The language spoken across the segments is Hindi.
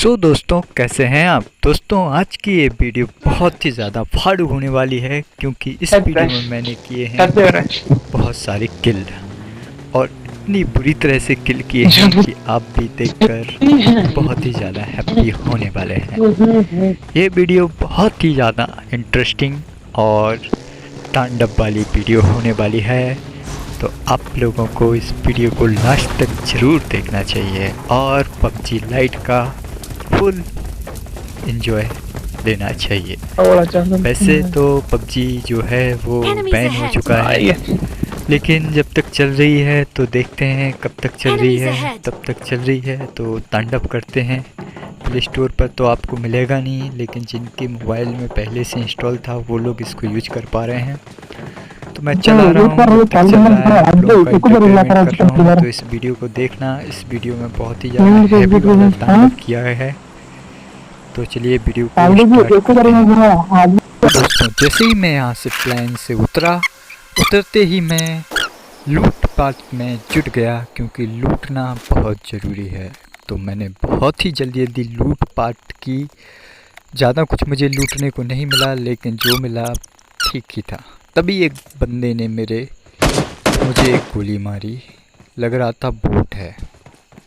सो दोस्तों, कैसे हैं आप। दोस्तों, आज की ये वीडियो बहुत ही ज़्यादा फाड़ू होने वाली है क्योंकि इस वीडियो में मैंने किए हैं बहुत सारे किल और इतनी बुरी तरह से किल किए हैं कि आप भी देखकर बहुत ही ज़्यादा हैप्पी होने वाले हैं। ये वीडियो बहुत ही ज़्यादा इंटरेस्टिंग और तांडव वाली वीडियो होने वाली है, तो आप लोगों को इस वीडियो को लास्ट तक ज़रूर देखना चाहिए और पबजी लाइट का फुल एंजॉय लेना चाहिए। वैसे तो पबजी जो है वो बैन हो चुका है, लेकिन जब तक चल रही है तो देखते हैं कब तक चल रही है। तब तक चल रही है तो तांडव करते हैं। प्ले स्टोर पर तो आपको मिलेगा नहीं, लेकिन जिनके मोबाइल में पहले से इंस्टॉल था वो लोग इसको यूज कर पा रहे हैं। तो मैं चला रहा हूँ, तो इस वीडियो को देखना। इस वीडियो में बहुत ही ज़्यादा हैवी वाला तांडव किया है। तो चलिए वीडियो को दोस्तों, जैसे ही मैं यहाँ से प्लेन से उतरते ही मैं लूटपाट में जुट गया, क्योंकि लूटना बहुत ज़रूरी है। तो मैंने बहुत ही जल्दी लूटपाट की। ज़्यादा कुछ मुझे लूटने को नहीं मिला, लेकिन जो मिला ठीक ही था। तभी एक बंदे ने मुझे एक गोली मारी। लग रहा था बोट है,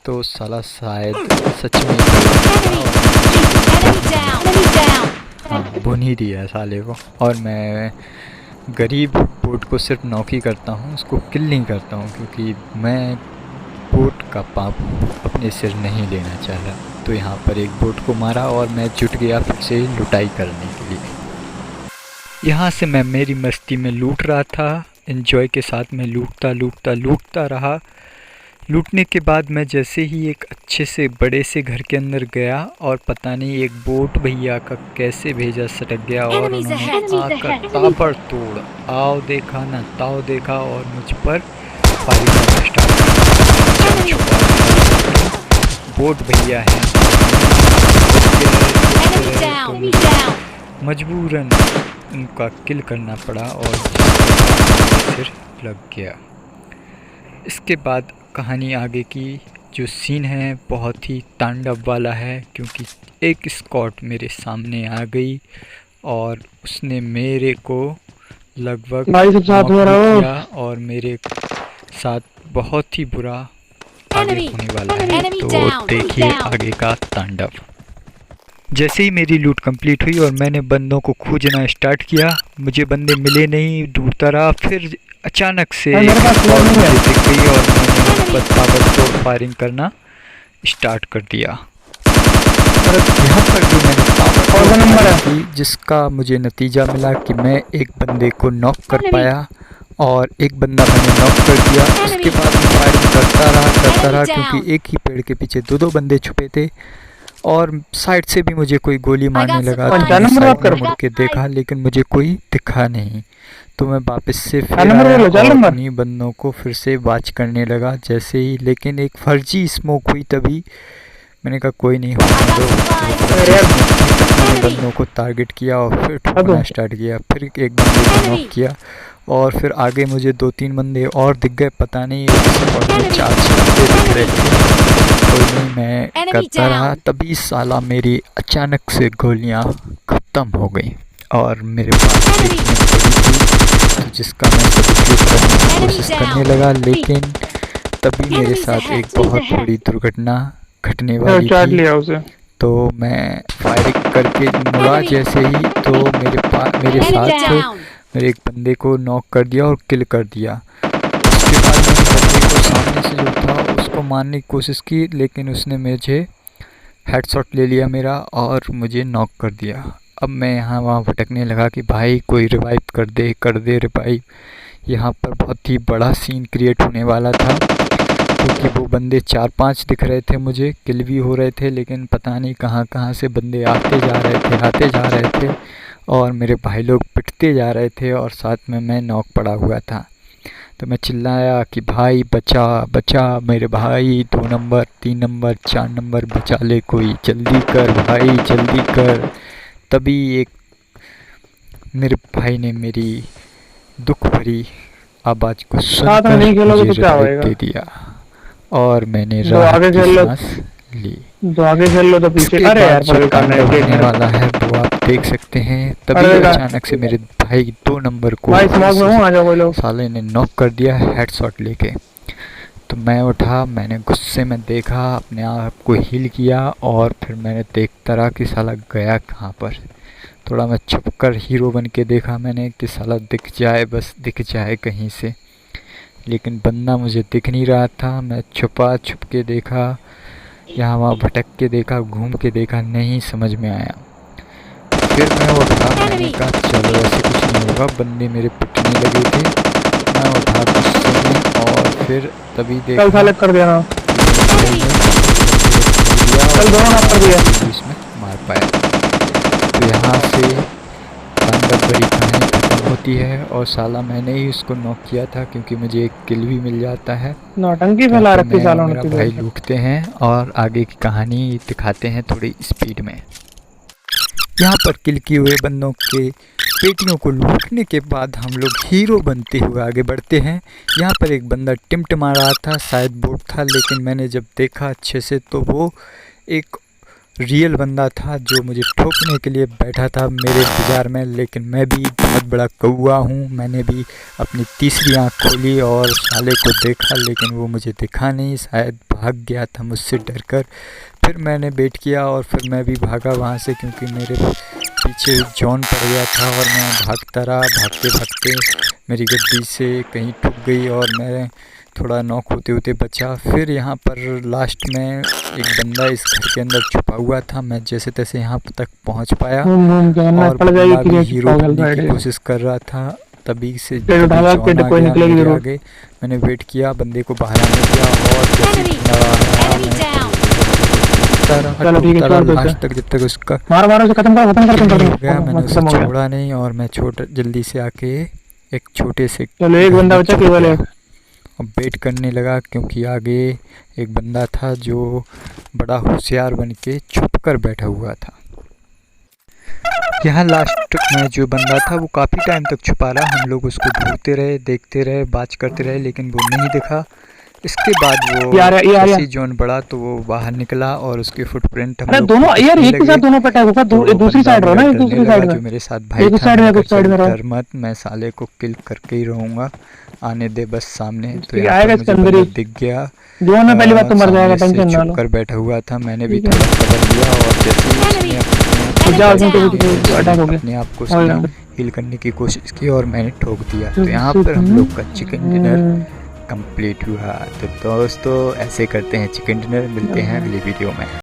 तो साला शायद सच में बुन ही दिया साले को। और मैं गरीब बोट को सिर्फ नौकी करता हूँ, उसको किल नहीं करता हूँ, क्योंकि मैं बोट का पाप अपने सिर नहीं लेना चाहता। तो यहाँ पर एक बोट को मारा और मैं जुट गया फिर से लुटाई करने के लिए। यहाँ से मैं मेरी मस्ती में लूट रहा था, एंजॉय के साथ में लूटता रहा। लूटने के बाद मैं जैसे ही एक अच्छे से बड़े से घर के अंदर गया, और पता नहीं एक बोट भैया का कैसे भेजा सटक गया, और उन्होंने आकर ताबड़तोड़ आओ देखा ना ताओ देखा और मुझ पर फायरिंग करना स्टार्ट किया। बोट भैया हैं, मजबूरन उनका किल करना पड़ा और सिर लग गया। इसके बाद कहानी आगे की जो सीन है बहुत ही तांडव वाला है, क्योंकि एक स्क्वाड मेरे सामने आ गई और उसने मेरे को लगभग किया और मेरे साथ बहुत ही बुरा आगे होने वाला है। तो देखिए आगे का तांडव। जैसे ही मेरी लूट कंप्लीट हुई और मैंने बंदों को खोजना स्टार्ट किया, मुझे बंदे मिले नहीं, ढूंढता रहा। फिर अचानक से एक और मुझे दिख गई और मैंने ताबड़तोड़ फायरिंग करना स्टार्ट कर दिया। और यहाँ पर जो मैंने ताबड़तोड़ की, जिसका मुझे नतीजा मिला कि मैं एक बंदे को नॉक कर पाया और एक बंदा मैंने नॉक कर दिया। उसके बाद मैं फायरिंग करता रहा क्योंकि एक ही पेड़ के पीछे दो बंदे छुपे थे और साइड से भी मुझे कोई गोली मारने लगा। तो मैंने साइड में मुड़ के देखा, लेकिन मुझे कोई दिखा नहीं। तो मैं वापस से फिर उन्हीं बंदों को फिर से वाच करने लगा जैसे ही, लेकिन एक फर्जी स्मोक हुई। तभी मैंने कहा कोई नहीं होने दो। मैंने बंदों को टारगेट किया और फिर ठोकना स्टार्ट किया। फिर एक बंदे को नॉक किया और फिर आगे मुझे 2-3 बंदे और दिख गए। पता नहीं 4-6 बंदे दिख रहे थे। कोई नहीं, मैं करता रहा। तभी साला मेरी अचानक से गोलियां ख़त्म हो गई और मेरे पास एक थी जिसका मैं सदुपयोग करने की कोशिश करने लगा, लेकिन तभी मेरे साथ एक बहुत बड़ी दुर्घटना घटने वाली थी। तो मैं फायरिंग करके मुड़ा जैसे ही, तो मेरे साथ मेरे एक बंदे को नॉक कर दिया और किल कर दिया। उसके बाद मैंने बंदे को सामने से जो था उसको मारने की कोशिश की, लेकिन उसने मुझे हेडशॉट ले लिया मेरा और मुझे नॉक कर दिया। अब मैं यहाँ वहाँ भटकने लगा कि भाई कोई रिवाइव कर दे रिवाइव। यहाँ पर बहुत ही बड़ा सीन क्रिएट होने वाला था, क्योंकि वो बंदे 4-5 दिख रहे थे, मुझे किल भी हो रहे थे, लेकिन पता नहीं कहाँ से बंदे आते जा रहे थे और मेरे भाई लोग पिटते जा रहे थे और साथ में मैं नॉक पड़ा हुआ था। तो मैं चिल्लाया कि भाई बचा मेरे भाई, 2 नंबर 3 नंबर 4 नंबर बचा ले, कोई जल्दी कर भाई जल्दी कर। तभी एक मेरे भाई ने मेरी दुख भरी आवाज़ को सुनकर मुझे रिवाइव दे दिया और मैंने राहत की सांस ली। तो आगे चल लो तो पीछे। उसके अरे बाद यार जो पकड़ करने तांडव देख होने रहे। वाला है वो आप देख सकते हैं। तभी अरे अचानक से मेरे भाई 2 नंबर को भाई स्मॉग में हूँ, आ जाओ कोई लोग। साले ने नॉक कर दिया हेडशॉट लेके। तो मैं उठा, मैंने गुस्से में देखा, अपने आप को हील किया और फिर मैंने देखता रहा कि साला गया कहाँ पर। थोड़ा मैं छुप कर हीरो बन के देखा मैंने कि साला दिख जाए, बस दिख जाए कहीं से, लेकिन बंदा मुझे दिख नहीं रहा था। मैं छुप के देखा, यहाँ वहाँ भटक के देखा, घूम के देखा, नहीं समझ में आया। फिर मैं उठा, मैंने कहा चलो ऐसे कुछ नहीं होगा, बंदे मेरे पिटने लगे थे। मैं उठा गुस्से में और फिर तभी चल देखा सेलेक्ट कर देना। चल दोनों नॉक कर दिया। इसमें मार पाया। तो यहाँ से तांडव बड़ी कहानी खत्म होती है और साला मैंने ही उसको नॉक किया था क्योंकि मुझे एक किल भी मिल जाता है। नौटंकी यहाँ फैला पे रखी मैं और सालों मेरा ने भाई बोल। लूटते हैं और आगे की कहानी दिखाते हैं थोड़ी स्पीड में। यहाँ पर किल किए हुए बंदों के पेटियों को लूटने के बाद हम लोग हीरो बनते हुए आगे बढ़ते हैं। यहाँ पर एक बंदा टिमटिमा रहा था, शायद बोट था, लेकिन मैंने जब देखा अच्छे से तो वो एक रियल बंदा था जो मुझे ठोकने के लिए बैठा था मेरे बाजार में। लेकिन मैं भी बहुत बड़ा कौवा हूँ, मैंने भी अपनी तीसरी आँख खोली और साले को देखा, लेकिन वो मुझे दिखा नहीं, शायद भाग गया था मुझसे डरकर। फिर मैंने वेट किया और फिर मैं भी भागा वहाँ से क्योंकि मेरे पीछे जॉन पड़ गया था और मैं भागता रहा। भागते भागते मेरी गड्डी से कहीं ठुक गई और मैं थोड़ा नॉक होते होते बचा। फिर यहाँ पर लास्ट में एक बंदा इस घर के अंदर छुपा हुआ था, मैं जैसे तैसे यहाँ तक पहुँच पाया और पड़ जाएगी बंदा भी फिर हीरो पागल बनने की बैठे। कोशिश कर रहा था। तभी उठा जॉन आ कोई गया निकलेगी मेरे जरूर। आगे। मैंने वेट किया, बंदे को बाहर आने दिया और जैसे ही बंदा बाहर आया, मैं चलो ठीक है, छोड़ दो लास्ट तक जब तक उसका मारो मारो से खत्म कर हो गया। मैंने उसे खत्म हो गया। छोड़ा नहीं और मैं जल्दी से आके एक छोटे से चलो एक बंदा बचा, केवल एक। और वेट करने लगा क्योंकि आगे एक बंदा था जो बड़ा होशियार बन के छुप कर बैठा हुआ था। यहाँ लास्ट में जो बंदा था वो काफ़ी टाइम तक छुपा रहा, हम लोग उसको ढूंढते रहे, देखते रहे, बात करते रहे, लेकिन वो नहीं दिखा। इसके बाद वो जैसे जोन बढ़ा तो वो बाहर निकला और उसके फुटप्रिंट हम लोग दोनों यार एक के साथ दोनों पे अटैक होगा। दूसरी साइड रहो ना, एक दूसरी साइड में। जो मेरे साथ भाई था, साइड में कुछ साइड में डर मत, मैं साले को किल करके ही रहूंगा, आने दे बस सामने। तो आएगा यहाँ इसके पर अंदर मुझे ही। दिख गया, जोन में पहली बात तो मर जाएगा, सामने से टेंशन ना लो। छुप कर बैठा हुआ था। मैंने भी थोड़ा कवर लिया और जैसे ही अटैक हो गया, अपने आप को हील करने की कोशिश की और मैंने ठोक दिया। तो यहाँ पर हम लोग का चिकन डिनर कंप्लीट हुआ। तो दोस्तों ऐसे करते हैं चिकन डिनर। मिलते हैं अगली वीडियो में।